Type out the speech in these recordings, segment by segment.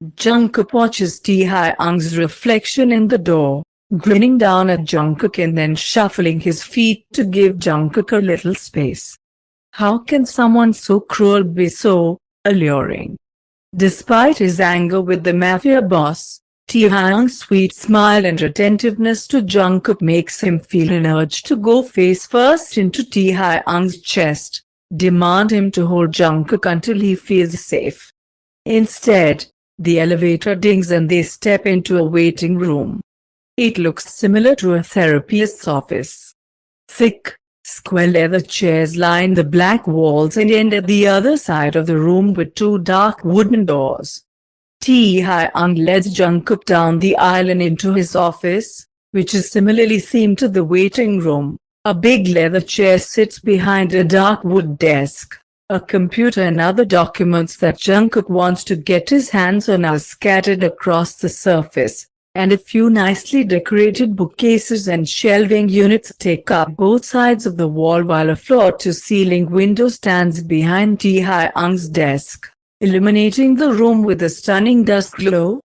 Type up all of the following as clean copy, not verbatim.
Jungkook watches Taehyung's reflection in the door, grinning down at Jungkook and then shuffling his feet to give Jungkook a little space. How can someone so cruel be so alluring? Despite his anger with the mafia boss, Taehyung's sweet smile and attentiveness to Jungkook makes him feel an urge to go face first into Taehyung's chest, demand him to hold Jungkook until he feels safe. Instead, the elevator dings and they step into a waiting room. It looks similar to a therapist's office. Thick, square leather chairs line the black walls and end at the other side of the room with two dark wooden doors. Taehyung leads Jungkook down the aisle and into his office, which is similarly themed to the waiting room. A big leather chair sits behind a dark wood desk. A computer and other documents that Jungkook wants to get his hands on are scattered across the surface, and a few nicely decorated bookcases and shelving units take up both sides of the wall while a floor-to-ceiling window stands behind Taehyung's desk, illuminating the room with a stunning dusk glow.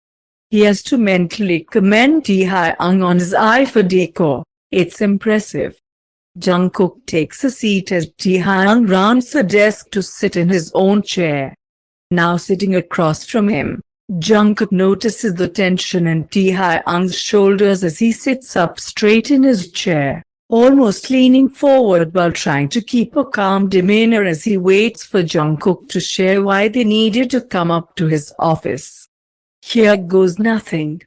He has to mentally commend Taehyung on his eye for decor. It's impressive. Jungkook takes a seat as Taehyung rounds the desk to sit in his own chair. Now sitting across from him, Jungkook notices the tension in Taehyung's shoulders as he sits up straight in his chair, almost leaning forward while trying to keep a calm demeanor as he waits for Jungkook to share why they needed to come up to his office. Here goes nothing.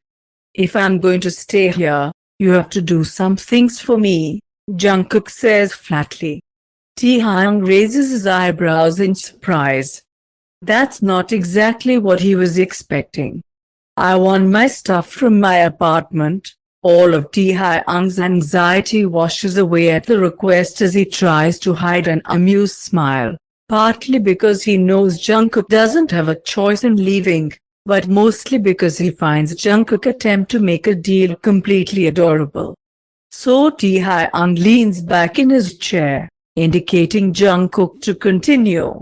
If I'm going to stay here, you have to do some things for me, Jungkook says flatly. Taehyung raises his eyebrows in surprise. That's not exactly what he was expecting. I want my stuff from my apartment. All of Taehyung's anxiety washes away at the request as he tries to hide an amused smile, partly because he knows Jungkook doesn't have a choice in leaving, but mostly because he finds Jungkook's attempt to make a deal completely adorable. So Taehyung leans back in his chair, indicating Jungkook to continue.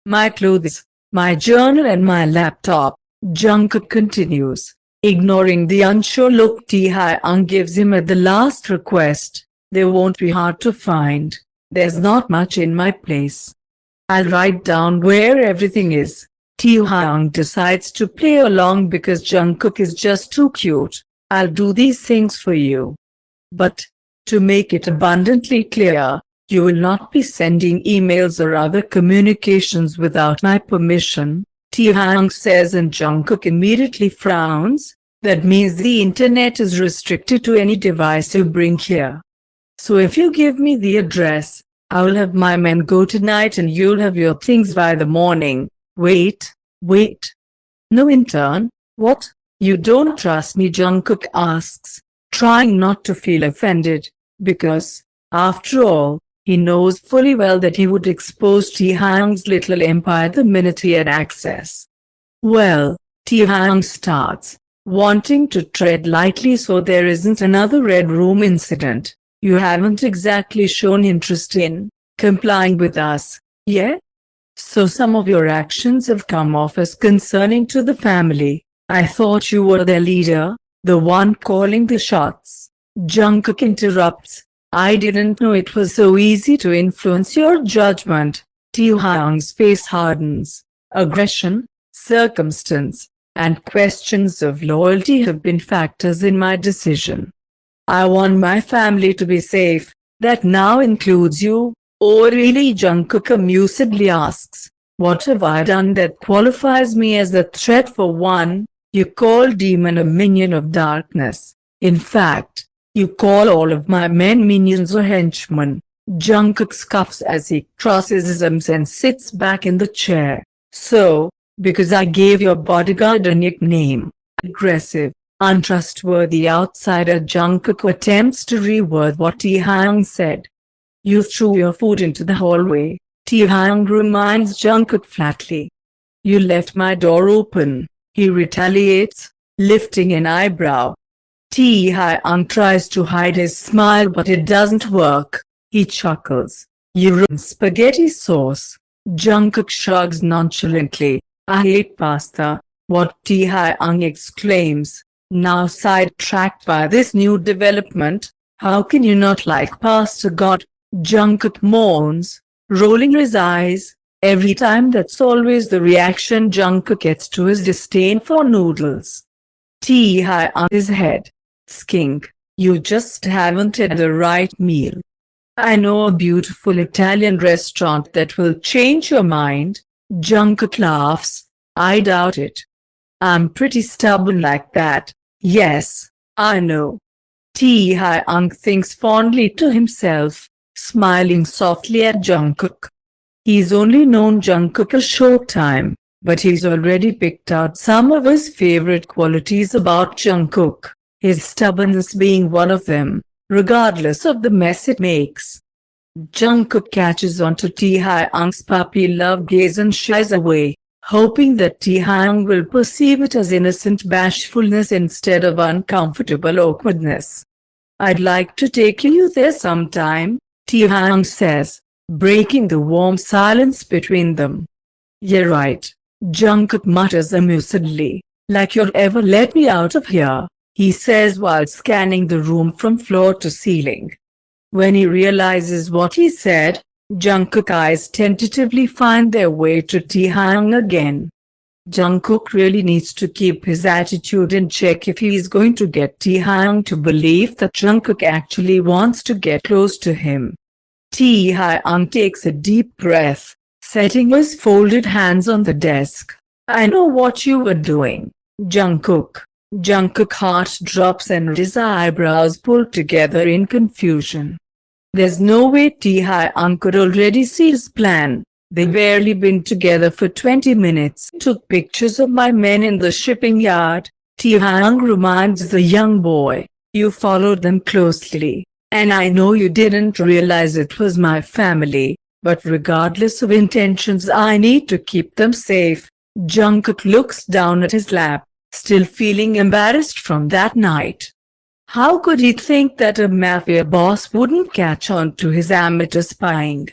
My clothes, my journal and my laptop, Jungkook continues, ignoring the unsure look Taehyung gives him at the last request. They won't be hard to find. There's not much in my place. I'll write down where everything is. Taehyung decides to play along because Jungkook is just too cute. I'll do these things for you. But, to make it abundantly clear, you will not be sending emails or other communications without my permission, Taehyung says, and Jungkook immediately frowns. That means the internet is restricted to any device you bring here. So if you give me the address, I will have my men go tonight and you'll have your things by the morning. Wait. No intern? What? You don't trust me? Jungkook asks, trying not to feel offended, because, after all, he knows fully well that he would expose Taehyung's little empire the minute he had access. Well, Taehyung starts, wanting to tread lightly so there isn't another Red Room incident. You haven't exactly shown interest in complying with us, yeah? So some of your actions have come off as concerning to the family. I thought you were their leader, the one calling the shots. Jungkook interrupts. I didn't know it was so easy to influence your judgment. Taehyung's face hardens. Aggression, circumstance, and questions of loyalty have been factors in my decision. I want my family to be safe. That now includes you. Oh really? Jungkook amusedly asks. What have I done that qualifies me as a threat? For one, you call Demon a minion of darkness. In fact, you call all of my men minions or henchmen. Jungkook scoffs as he crosses his arms and sits back in the chair. So, because I gave your bodyguard a nickname, aggressive, untrustworthy outsider, Jungkook attempts to reword what Taehyung said. You threw your food into the hallway, Taehyung reminds Jungkook flatly. You left my door open, he retaliates, lifting an eyebrow. Taehyung tries to hide his smile but it doesn't work. He chuckles. You ruined spaghetti sauce. Jungkook shrugs nonchalantly. I hate pasta. What Taehyung exclaims, now sidetracked by this new development. How can you not like pasta god? Jungkook moans, rolling his eyes. Every time that's always the reaction Jungkook gets to his disdain for noodles. Taehyung his head. Skink, you just haven't had the right meal. I know a beautiful Italian restaurant that will change your mind. Jungkook laughs. I doubt it. I'm pretty stubborn like that. Yes, I know. Taehyung thinks fondly to himself, smiling softly at Jungkook. He's only known Jungkook a short time, but he's already picked out some of his favorite qualities about Jungkook, his stubbornness being one of them, regardless of the mess it makes. Jungkook catches on to Taehyung's puppy love gaze and shies away, hoping that Taehyung will perceive it as innocent bashfulness instead of uncomfortable awkwardness. I'd like to take you there sometime, Taehyung says, breaking the warm silence between them. Yeah right, Jungkook mutters amusedly, like you'll ever let me out of here, he says while scanning the room from floor to ceiling. When he realizes what he said, Jungkook's eyes tentatively find their way to Taehyung again. Jungkook really needs to keep his attitude in check if he is going to get Taehyung to believe that Jungkook actually wants to get close to him. Taehyung takes a deep breath, setting his folded hands on the desk. I know what you were doing, Jungkook. Jungkook's heart drops and his eyebrows pull together in confusion. There's no way Taehyung could already see his plan. They've barely been together for 20 minutes. Took pictures of my men in the shipping yard. Taehyung reminds the young boy. You followed them closely, and I know you didn't realize it was my family, but regardless of intentions I need to keep them safe. Jungkook looks down at his lap, still feeling embarrassed from that night. How could he think that a mafia boss wouldn't catch on to his amateur spying?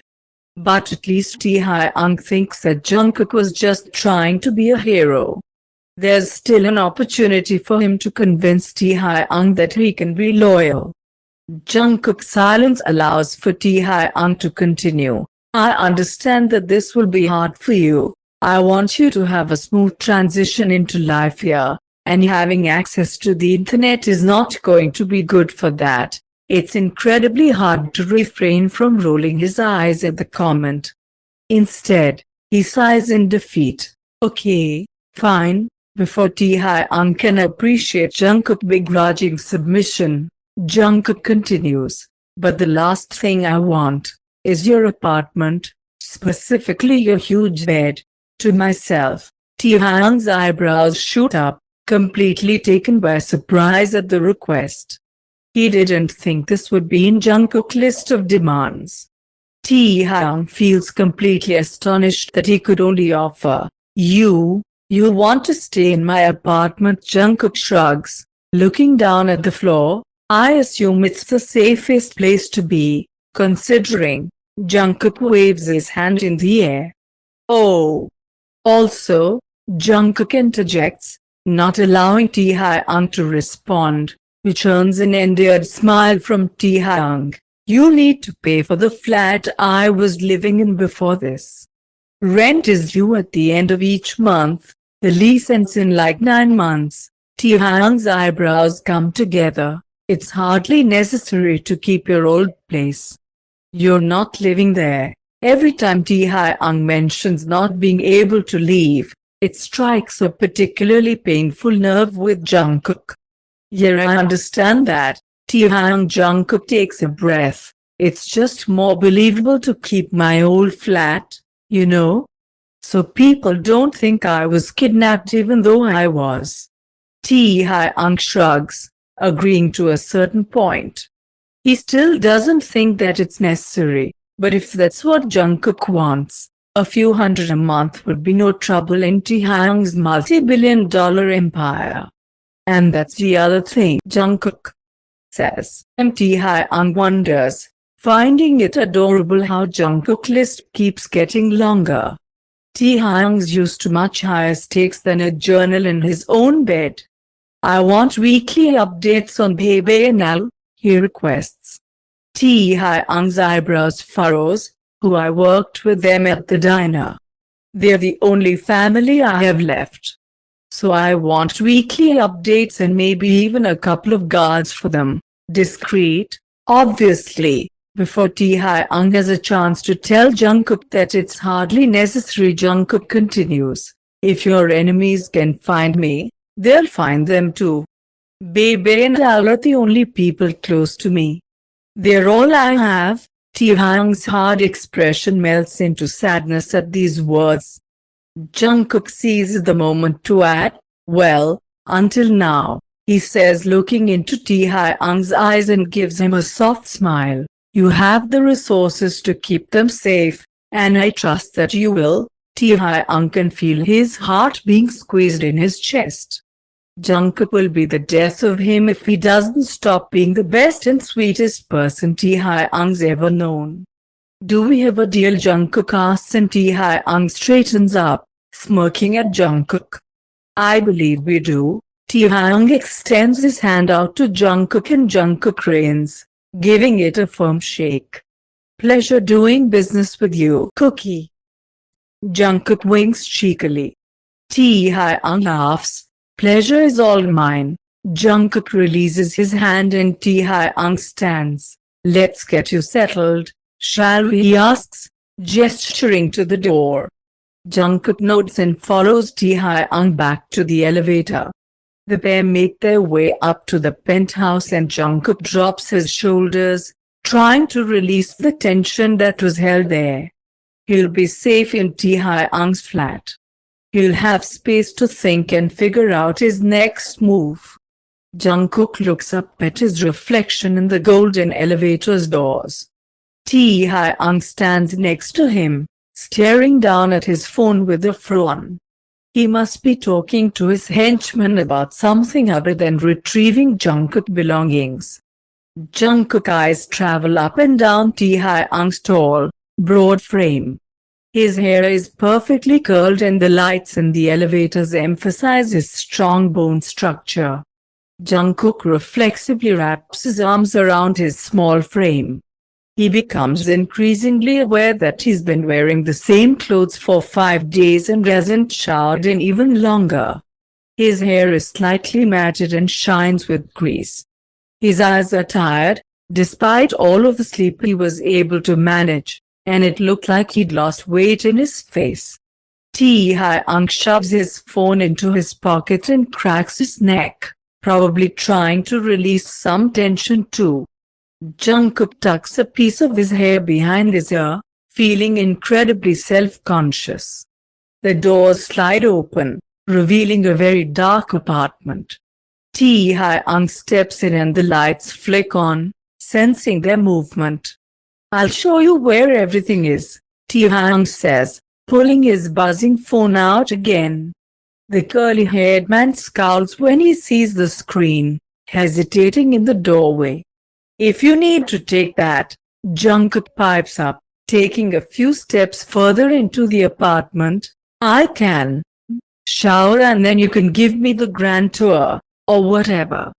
But at least Taehyung thinks that Jungkook was just trying to be a hero. There's still an opportunity for him to convince Taehyung that he can be loyal. Jungkook's silence allows for Taehyung to continue. I understand that this will be hard for you. I want you to have a smooth transition into life here. And having access to the internet is not going to be good for that. It's incredibly hard to refrain from rolling his eyes at the comment. Instead, he sighs in defeat. Okay, fine. Before Taehyung can appreciate Jungkook's begrudging submission, Jungkook continues. But the last thing I want is your apartment, specifically your huge bed, to myself. Taehyung's eyebrows shoot up, completely taken by surprise at the request. He didn't think this would be in Jungkook's list of demands. Taehyung feels completely astonished that he could only offer, You want to stay in my apartment? Jungkook shrugs, looking down at the floor. I assume it's the safest place to be, considering. Jungkook waves his hand in the air. Oh. Also, Jungkook interjects, not allowing Taehyung to respond, which earns an endeared smile from Taehyung. You need to pay for the flat I was living in before this. Rent is due at the end of each month. The lease ends in like 9 months. Taehyung's eyebrows come together. It's hardly necessary to keep your old place. You're not living there. Every time Taehyung mentions not being able to leave, it strikes a particularly painful nerve with Jungkook. Yeah, I understand that. Taehyung. Jungkook takes a breath. It's just more believable to keep my old flat, you know? So people don't think I was kidnapped even though I was. Taehyung shrugs, agreeing to a certain point. He still doesn't think that it's necessary, but if that's what Jungkook wants, a few hundred a month would be no trouble in Taehyung's multi-billion-dollar empire. And that's the other thing, Jungkook says. And Taehyung wonders, finding it adorable how Jungkook's list keeps getting longer. Taehyung's used to much higher stakes than a journal in his own bed. I want weekly updates on Bebe and Al, he requests. Taehyung's eyebrows furrows, who I worked with them at the diner. They're the only family I have left. So I want weekly updates and maybe even a couple of guards for them. Discreet, obviously, before Taehyung has a chance to tell Jungkook that it's hardly necessary. Jungkook continues. If your enemies can find me, they'll find them too. Bebe and Al are the only people close to me. They're all I have. Taehyung's hard expression melts into sadness at these words. Jungkook seizes the moment to add, well, until now, he says, looking into Taehyung's eyes, and gives him a soft smile. You have the resources to keep them safe, and I trust that you will. Taehyung can feel his heart being squeezed in his chest. Jungkook will be the death of him if he doesn't stop being the best and sweetest person Taehyung's ever known. Do we have a deal? Jungkook asks, and Taehyung straightens up, smirking at Jungkook. I believe we do. Taehyung extends his hand out to Jungkook and Jungkook rains, giving it a firm shake. Pleasure doing business with you, Cookie. Jungkook winks cheekily. Taehyung laughs. Pleasure is all mine. Jungkook releases his hand and Taehyung stands. Let's get you settled, shall we? He asks, gesturing to the door. Jungkook nods and follows Taehyung back to the elevator. The pair make their way up to the penthouse and Jungkook drops his shoulders, trying to release the tension that was held there. He'll be safe in Taehyung's flat. He'll have space to think and figure out his next move. Jungkook looks up at his reflection in the golden elevator's doors. Taehyung stands next to him, staring down at his phone with a frown. He must be talking to his henchman about something other than retrieving Jungkook belongings. Jungkook eyes travel up and down Taehyung's tall, broad frame. His hair is perfectly curled and the lights in the elevators emphasize his strong bone structure. Jungkook reflexively wraps his arms around his small frame. He becomes increasingly aware that he's been wearing the same clothes for 5 days and hasn't showered in even longer. His hair is slightly matted and shines with grease. His eyes are tired, despite all of the sleep he was able to manage, and it looked like he'd lost weight in his face. Taehyung shoves his phone into his pocket and cracks his neck, probably trying to release some tension too. Jungkook tucks a piece of his hair behind his ear, feeling incredibly self-conscious. The doors slide open, revealing a very dark apartment. Taehyung steps in and the lights flick on, sensing their movement. I'll show you where everything is, Taehyung says, pulling his buzzing phone out again. The curly-haired man scowls when he sees the screen, hesitating in the doorway. If you need to take that, Jungkook pipes up, taking a few steps further into the apartment. I can shower and then you can give me the grand tour, or whatever.